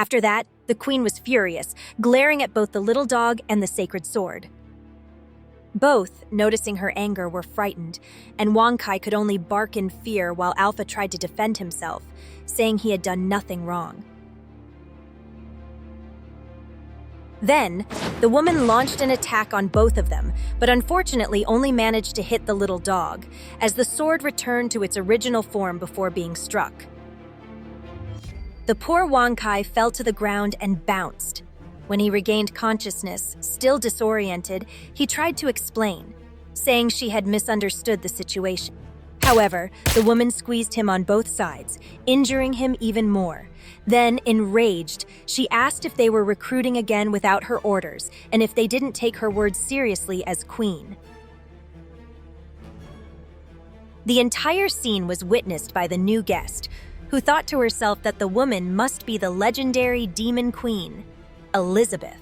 After that, the queen was furious, glaring at both the little dog and the sacred sword. Both, noticing her anger, were frightened, and Wang Kai could only bark in fear while Alpha tried to defend himself, saying he had done nothing wrong. Then, the woman launched an attack on both of them, but unfortunately only managed to hit the little dog, as the sword returned to its original form before being struck. The poor Wang Kai fell to the ground and bounced. When he regained consciousness, still disoriented, he tried to explain, saying she had misunderstood the situation. However, the woman squeezed him on both sides, injuring him even more. Then, enraged, she asked if they were recruiting again without her orders and if they didn't take her words seriously as queen. The entire scene was witnessed by the new guest, who thought to herself that the woman must be the legendary demon queen, Elizabeth.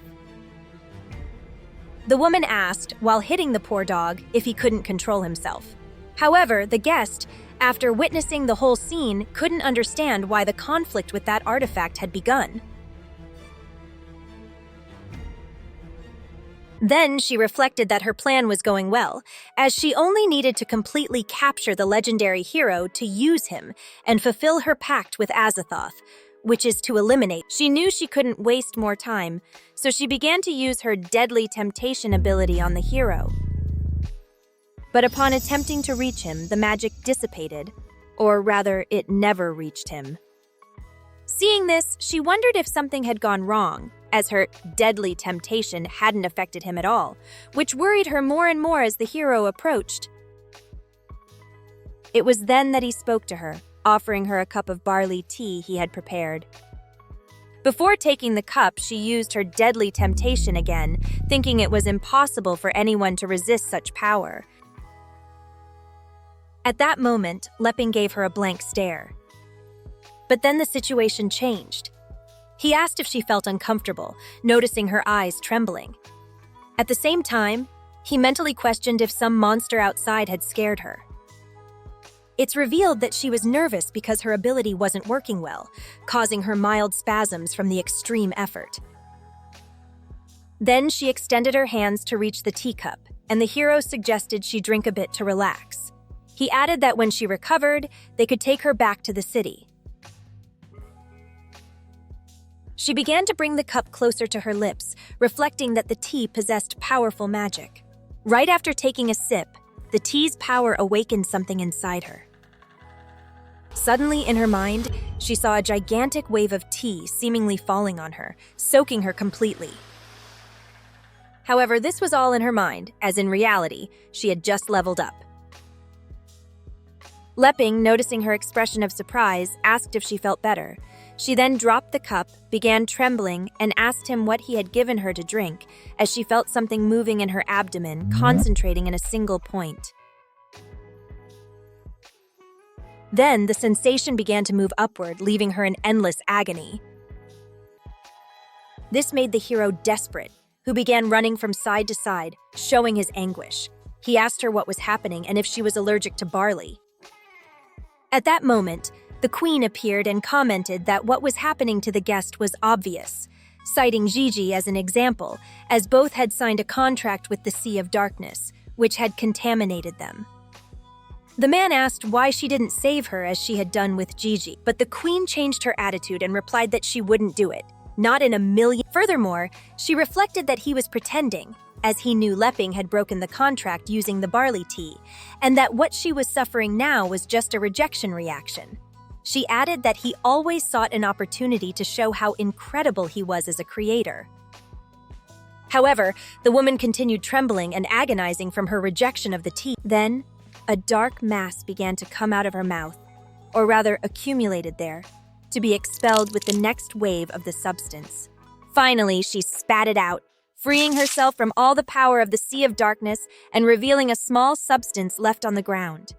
The woman asked, while hitting the poor dog, if he couldn't control himself. However, the guest, after witnessing the whole scene, couldn't understand why the conflict with that artifact had begun. Then she reflected that her plan was going well, as she only needed to completely capture the legendary hero to use him and fulfill her pact with Azathoth, which is to eliminate. She knew she couldn't waste more time, so she began to use her deadly temptation ability on the hero. But upon attempting to reach him, the magic dissipated, or rather, it never reached him. Seeing this, she wondered if something had gone wrong, as her deadly temptation hadn't affected him at all, which worried her more and more as the hero approached. It was then that he spoke to her, offering her a cup of barley tea he had prepared. Before taking the cup, she used her deadly temptation again, thinking it was impossible for anyone to resist such power. At that moment, Leping gave her a blank stare. But then the situation changed. He asked if she felt uncomfortable, noticing her eyes trembling. At the same time, he mentally questioned if some monster outside had scared her. It's revealed that she was nervous because her ability wasn't working well, causing her mild spasms from the extreme effort. Then she extended her hands to reach the teacup, and the hero suggested she drink a bit to relax. He added that when she recovered, they could take her back to the city. She began to bring the cup closer to her lips, reflecting that the tea possessed powerful magic. Right after taking a sip, the tea's power awakened something inside her. Suddenly, in her mind, she saw a gigantic wave of tea seemingly falling on her, soaking her completely. However, this was all in her mind, as in reality, she had just leveled up. Leping, noticing her expression of surprise, asked if she felt better. She then dropped the cup, began trembling, and asked him what he had given her to drink, as she felt something moving in her abdomen, concentrating in a single point. Then, the sensation began to move upward, leaving her in endless agony. This made the hero desperate, who began running from side to side, showing his anguish. He asked her what was happening and if she was allergic to barley. At that moment, the queen appeared and commented that what was happening to the guest was obvious, citing Gigi as an example, as both had signed a contract with the Sea of Darkness, which had contaminated them. The man asked why she didn't save her as she had done with Gigi, but the queen changed her attitude and replied that she wouldn't do it, not in a million. Furthermore, she reflected that he was pretending, as he knew Leping had broken the contract using the barley tea, and that what she was suffering now was just a rejection reaction. She added that he always sought an opportunity to show how incredible he was as a creator. However, the woman continued trembling and agonizing from her rejection of the tea. Then, a dark mass began to come out of her mouth, or rather accumulated there, to be expelled with the next wave of the substance. Finally, she spat it out, freeing herself from all the power of the Sea of Darkness and revealing a small substance left on the ground.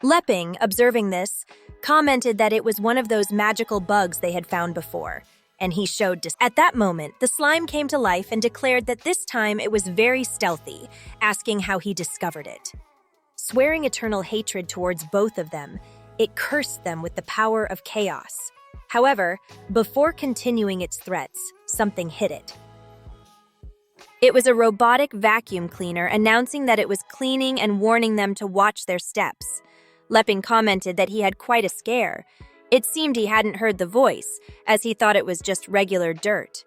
Leping, observing this, commented that it was one of those magical bugs they had found before, and he showed At that moment, the slime came to life and declared that this time it was very stealthy, asking how he discovered it. Swearing eternal hatred towards both of them, it cursed them with the power of chaos. However, before continuing its threats, something hit it. It was a robotic vacuum cleaner announcing that it was cleaning and warning them to watch their steps. Leping commented that he had quite a scare. It seemed he hadn't heard the voice, as he thought it was just regular dirt.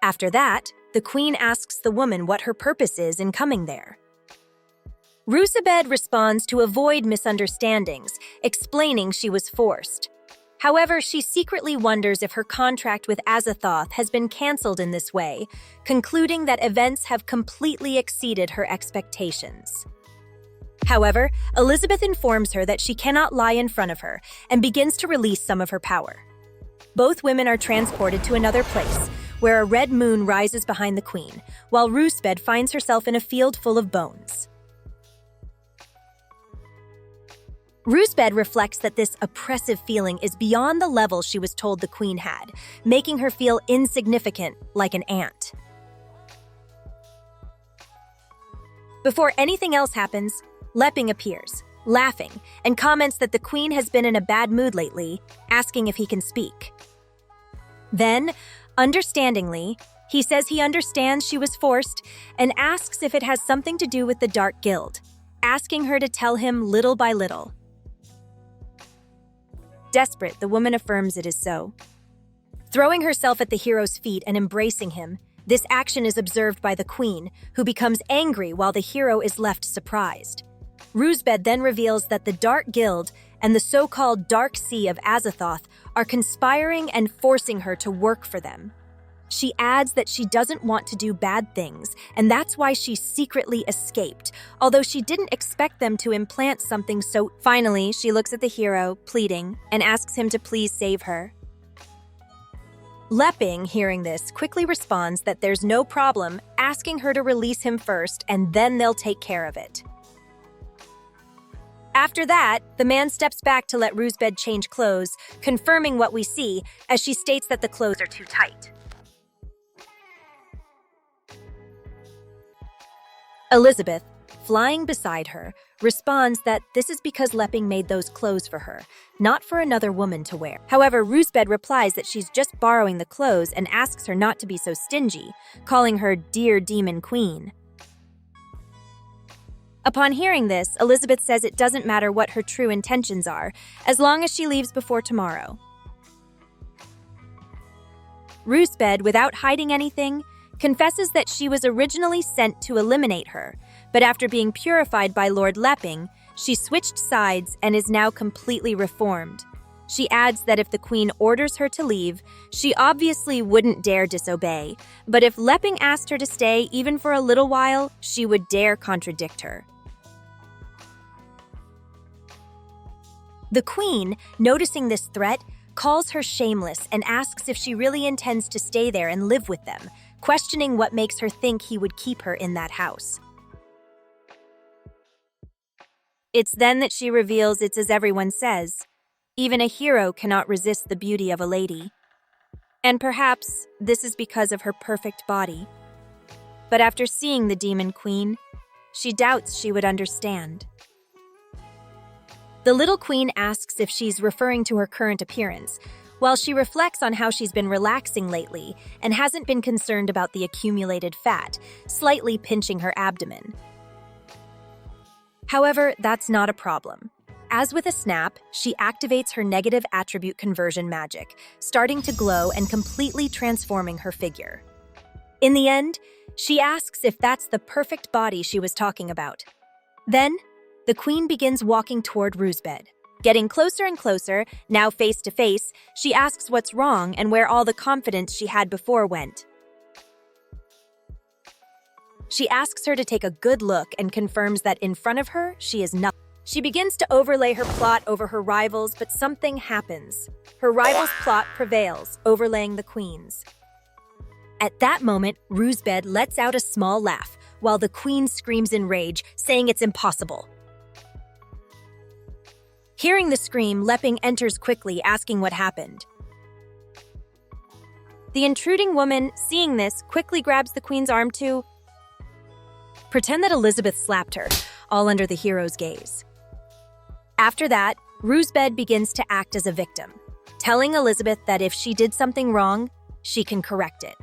After that, the queen asks the woman what her purpose is in coming there. Rusabed responds to avoid misunderstandings, explaining she was forced. However, she secretly wonders if her contract with Azathoth has been cancelled in this way, concluding that events have completely exceeded her expectations. However, Elizabeth informs her that she cannot lie in front of her and begins to release some of her power. Both women are transported to another place, where a red moon rises behind the queen, while Rusabed finds herself in a field full of bones. Rusabed reflects that this oppressive feeling is beyond the level she was told the queen had, making her feel insignificant like an ant. Before anything else happens, Leping appears, laughing, and comments that the queen has been in a bad mood lately, asking if he can speak. Then, understandingly, he says he understands she was forced and asks if it has something to do with the Dark Guild, asking her to tell him little by little. Desperate, the woman affirms it is so. Throwing herself at the hero's feet and embracing him, this action is observed by the queen, who becomes angry while the hero is left surprised. Rusabed then reveals that the Dark Guild and the so-called Dark Sea of Azathoth are conspiring and forcing her to work for them. She adds that she doesn't want to do bad things, and that's why she secretly escaped, although she didn't expect them to implant something so... Finally, she looks at the hero, pleading, and asks him to please save her. Leping, hearing this, quickly responds that there's no problem, asking her to release him first, and then they'll take care of it. After that, the man steps back to let Rusabed change clothes, confirming what we see, as she states that the clothes are too tight. Elizabeth, flying beside her, responds that this is because Leping made those clothes for her, not for another woman to wear. However, Rusabed replies that she's just borrowing the clothes and asks her not to be so stingy, calling her Dear Demon Queen. Upon hearing this, Elizabeth says it doesn't matter what her true intentions are, as long as she leaves before tomorrow. Rusabed, without hiding anything, confesses that she was originally sent to eliminate her, but after being purified by Lord Leping, she switched sides and is now completely reformed. She adds that if the queen orders her to leave, she obviously wouldn't dare disobey, but if Leping asked her to stay even for a little while, she would dare contradict her. The queen, noticing this threat, calls her shameless and asks if she really intends to stay there and live with them, questioning what makes her think he would keep her in that house. It's then that she reveals it's as everyone says. Even a hero cannot resist the beauty of a lady. And perhaps this is because of her perfect body. But after seeing the Demon Queen, she doubts she would understand. The little queen asks if she's referring to her current appearance, while she reflects on how she's been relaxing lately and hasn't been concerned about the accumulated fat, slightly pinching her abdomen. However, that's not a problem. As with a snap, she activates her negative attribute conversion magic, starting to glow and completely transforming her figure. In the end, she asks if that's the perfect body she was talking about. Then, the queen begins walking toward Rusabed. Getting closer and closer, now face to face, she asks what's wrong and where all the confidence she had before went. She asks her to take a good look and confirms that in front of her, she is nothing. She begins to overlay her plot over her rivals, but something happens. Her rival's plot prevails, overlaying the queen's. At that moment, Rusabed lets out a small laugh, while the queen screams in rage, saying it's impossible. Hearing the scream, Leping enters quickly, asking what happened. The intruding woman, seeing this, quickly grabs the queen's arm to pretend that Elizabeth slapped her, all under the hero's gaze. After that, Rusabed begins to act as a victim. telling Elizabeth that if she did something wrong, she can correct it.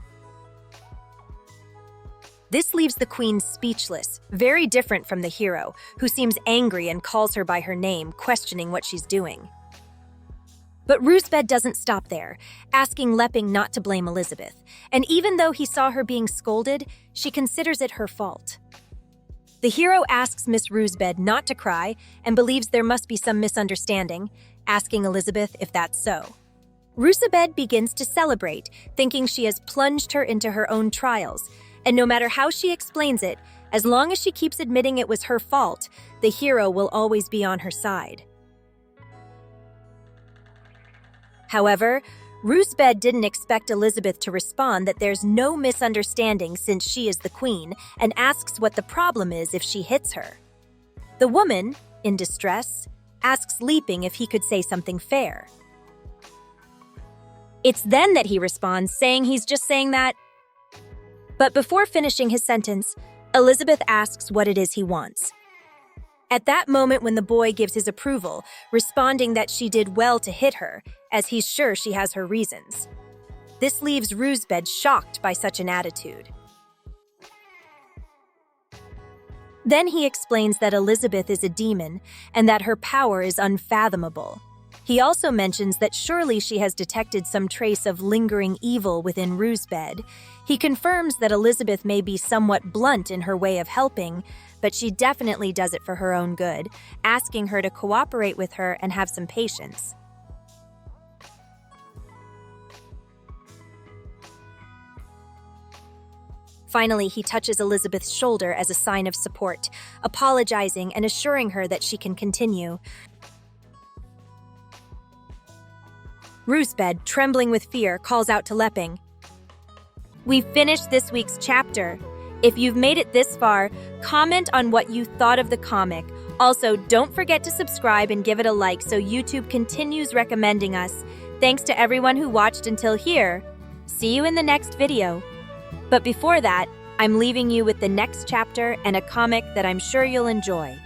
This leaves the queen speechless, very different from the hero, who seems angry and calls her by her name, questioning what she's doing. But Ruzbed doesn't stop there, asking Leping not to blame Elizabeth, and even though he saw her being scolded, she considers it her fault. The hero asks Miss Ruzbed not to cry and believes there must be some misunderstanding, asking Elizabeth if that's so. Ruzbed begins to celebrate, thinking she has plunged her into her own trials, and no matter how she explains it, as long as she keeps admitting it was her fault, the hero will always be on her side. However, Ruzbed didn't expect Elizabeth to respond that there's no misunderstanding since she is the queen, and asks what the problem is if she hits her. The woman, in distress, asks Leping if he could say something fair. It's then that he responds, saying he's just saying that. But before finishing his sentence, Elizabeth asks what it is he wants. At that moment when the boy gives his approval, responding that she did well to hit her, as he's sure she has her reasons. This leaves Ruzbed shocked by such an attitude. Then he explains that Elizabeth is a demon and that her power is unfathomable. He also mentions that surely she has detected some trace of lingering evil within Ruzbed. He confirms that Elizabeth may be somewhat blunt in her way of helping, but she definitely does it for her own good, asking her to cooperate with her and have some patience. Finally, he touches Elizabeth's shoulder as a sign of support, apologizing and assuring her that she can continue. Ruzbed, trembling with fear, calls out to Leping. We've finished this week's chapter. If you've made it this far, comment on what you thought of the comic. Also, don't forget to subscribe and give it a like so YouTube continues recommending us. Thanks to everyone who watched until here. See you in the next video. But before that, I'm leaving you with the next chapter and a comic that I'm sure you'll enjoy.